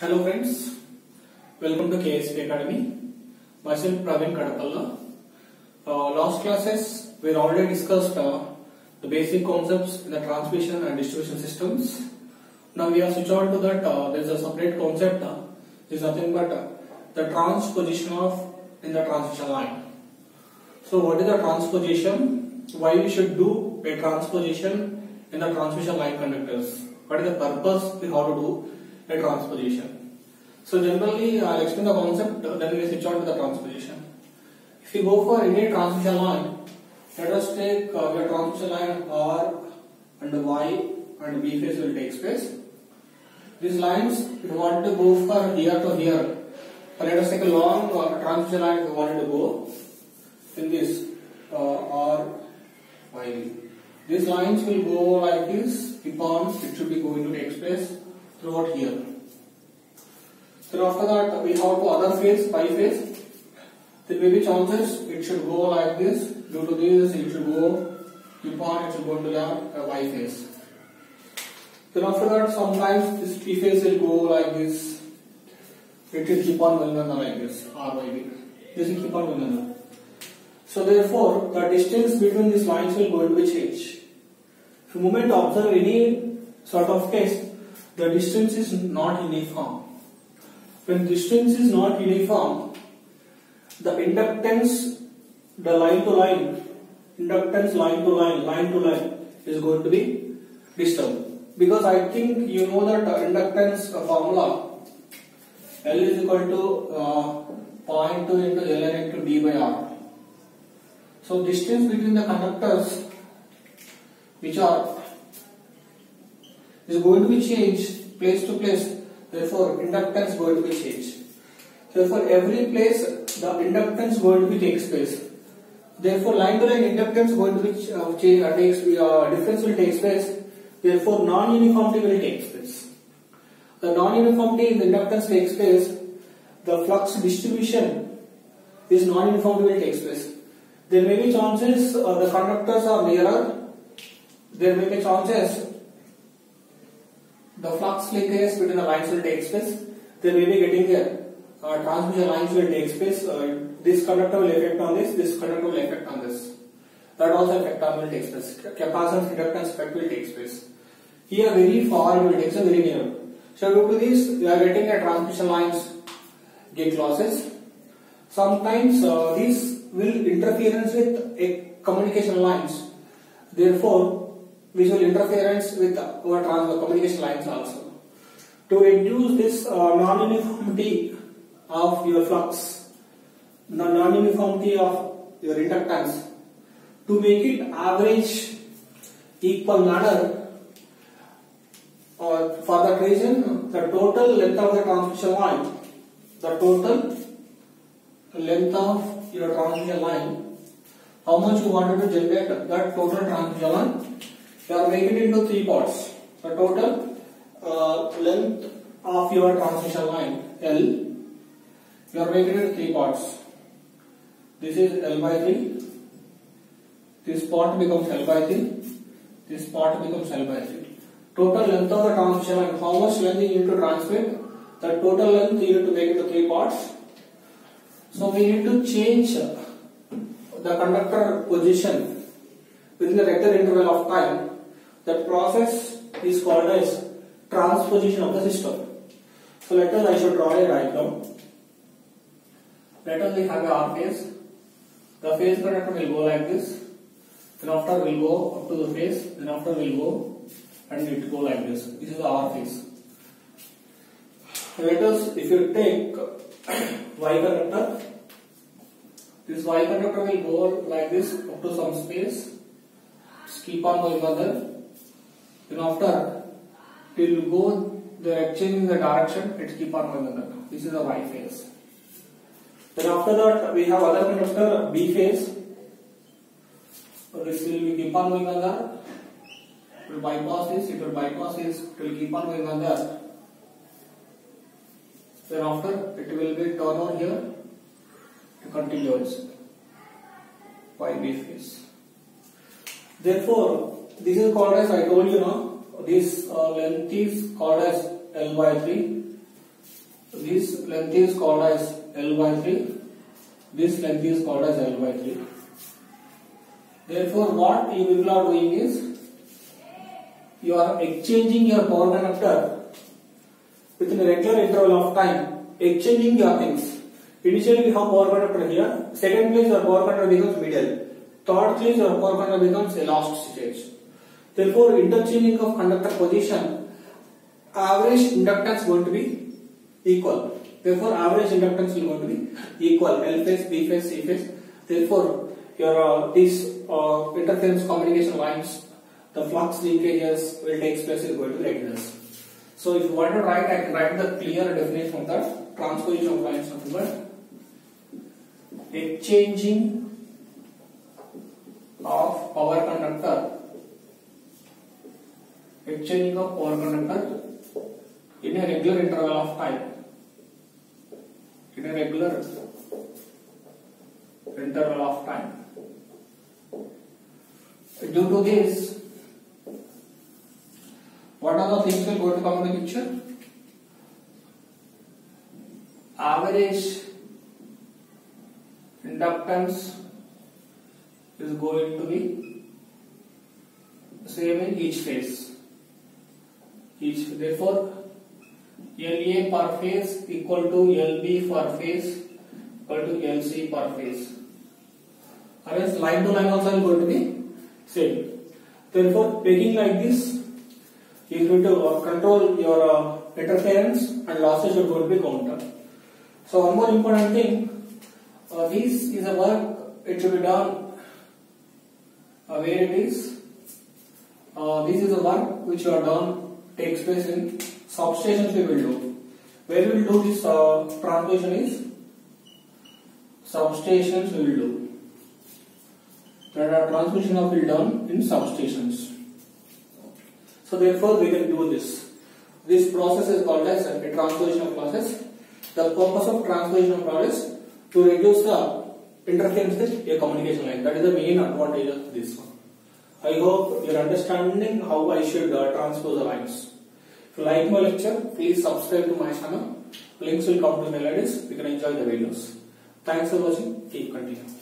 Hello friends, welcome to KSP Academy. Myself Praveen Kadapalla. Last classes we already discussed the basic concepts in the transmission and distribution systems. Now we are switched on to that. There is a separate concept. Is nothing but the transposition of in the transmission line. So what is the transposition? Why we should do a transposition in the transmission line conductors? What is the purpose we have to do a transposition? So generally I'll explain the concept, then we switch on to the transposition. If you go for any transmission line, let us take the transmission line R and Y and B phase will take space. These lines, if you want to go for here to here, let us take a long transmission line if you wanted to go in this R, Y. These lines will go like this, keep on, it should be going to take space throughout here. So after that we have to other phase, Y phase. There may be chances it should go like this. Due to this it should go, keep on, it should go to the Y phase. Then after that sometimes this P phase will go like this. It will keep on going on like this, R, Y, B. This will keep on going on. So therefore the distance between these lines will going to be changed. If you moment observe any sort of case, the distance is not uniform. When distance is not uniform, the inductance, the line to line, inductance line to line is going to be disturbed. Because I think you know that inductance formula L is equal to 0.2 into Ln into d by R. So distance between the conductors which are is going to be changed place to place. Therefore, inductance is going to be changed. Therefore, every place the inductance is going to be takes place. Therefore, line to line inductance is going to be difference will take place. Therefore, non-uniformity will take place. The non-uniformity in the inductance takes place. The flux distribution is non-uniformity will take place. There may be chances the conductors are nearer. There may be chances the flux linkage between the lines will take place. There may be getting a transmission lines will take place. This conductor will affect on this conductor will affect on this. That also effect on will take place. Capacitance inductance effect will take place. Here very far it will take place, very near. So due to this, we are getting a transmission lines get losses. Sometimes these will interference with a communication lines. Therefore, visual interference with our communication lines also. To reduce this non-uniformity of your flux, non-uniformity of your inductance, to make it average equal manner, for that reason, the total length of the transmission line, the total length of your transmission line, how much you wanted to generate that total transmission line, you are making it into three parts. The total length of your transmission line L, you are making it into three parts. This is L by 3. This part becomes L by 3. This part becomes L by 3. Total length of the transmission line, how much length you need to transmit, the total length you need to make it into three parts. So we need to change the conductor position within the regular interval of time. That process is called as transposition of the system. So let us, I should draw a diagram. Let us have a R phase. The phase conductor will go like this. Then after will go up to the phase. Then after will go and it will go like this. This is the R phase. Let us, if you take Y conductor, this Y conductor will go like this up to some space. Just keep on going further. Then after it will go the changing the direction, it keep on going further. This is the Y phase. Then after that we have other conductor B phase. So this will keep on going further. It will bypass this, it will bypass this, it will keep on going further. Then after it will be turn on here to continue its YB phase. Therefore, this is called as I told you now. This length is called as L by 3. This length is called as L by 3. This length is called as L by 3. Therefore, what you people are doing is you are exchanging your power conductor within a regular interval of time, exchanging your things. Initially, we have power conductor here. Second place, your power conductor becomes middle. Third place, your power conductor becomes a last stage. Therefore, interchanging of conductor position, average inductance going to be equal. Therefore, average inductance is going to be equal. L phase, B phase, C phase. Therefore, your these interference communication lines, the flux linkages will take place is going to be like this. So, if you want to write, I can write the clear definition of that. Transposition of lines of the exchanging of power conductor. Exchanging of power conductor in a regular interval of time. In a regular interval of time. Due to this, what are the things will go to come in the picture? Average inductance is going to be same in each phase. Therefore, LA per phase equal to LB per phase equal to LC per phase. Otherwise, line to line also is going to be same. Therefore, taking like this, you are going to control your interference and losses are going to be counted. So, one more important thing, this is a work, it should be done where it is. This is a work which you are done, takes place in substations we will do. Where we will do this transmission is substations we will do. There are transmission will be done in substations. So therefore we can do this. This process is called as a transposition process. The purpose of transposition process to reduce the interference with a communication line. That is the main advantage of this one. I hope you are understanding how I should transpose the lines. If you like my lecture, please subscribe to my channel. Links will come to mail IDs. You can enjoy the videos. Thanks for watching. Keep continuing.